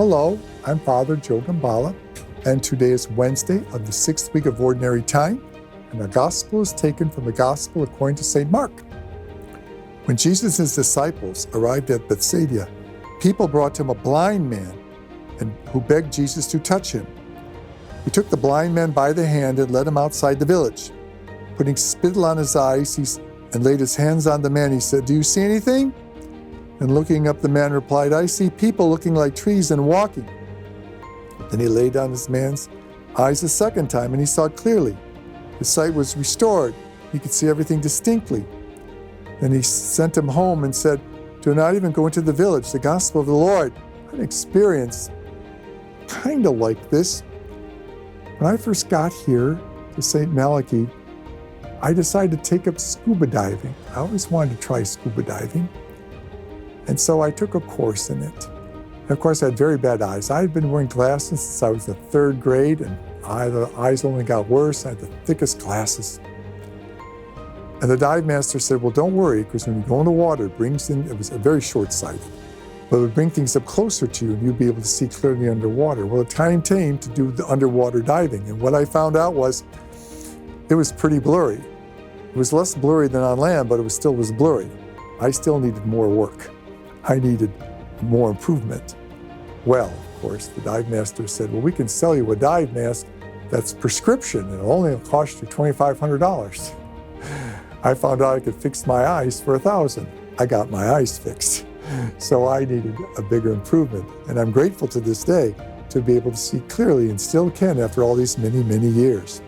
Hello, I'm Father Joe Gambala, and today is Wednesday of the 6th week of Ordinary Time, and our Gospel is taken from the Gospel according to St. Mark. When Jesus and his disciples arrived at Bethsaida, people brought to him a blind man who begged Jesus to touch him. He took the blind man by the hand and led him outside the village. Putting spittle on his eyes and laid his hands on the man, he said, "Do you see anything?" And looking up, the man replied, "I see people looking like trees and walking." Then he laid on his man's eyes a second time, and he saw clearly. His sight was restored. He could see everything distinctly. Then he sent him home and said, "Do not even go into the village, the gospel of the Lord." An experience kind of like this. When I first got here to St. Malachy, I decided to take up scuba diving. I always wanted to try scuba diving. And so I took a course in it. And of course, I had very bad eyes. I had been wearing glasses since I was in the 3rd grade, and the eyes only got worse. I had the thickest glasses. And the dive master said, "Well, don't worry, because when you go in the water, it was very short-sighted, but it would bring things up closer to you, and you'd be able to see clearly underwater." Well, the time came to do the underwater diving, and what I found out was it was pretty blurry. It was less blurry than on land, but it still was blurry. I still needed more work. I needed more improvement. Well, of course, the dive master said, "Well, we can sell you a dive mask that's prescription, and it'll only cost you $2,500. I found out I could fix my eyes for $1,000. I got my eyes fixed. So I needed a bigger improvement. And I'm grateful to this day to be able to see clearly, and still can after all these many, many years.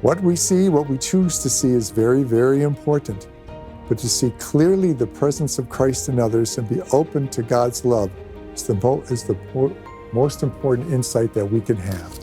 What we see, what we choose to see is very, very important. But to see clearly the presence of Christ in others and be open to God's love is the most important insight that we can have.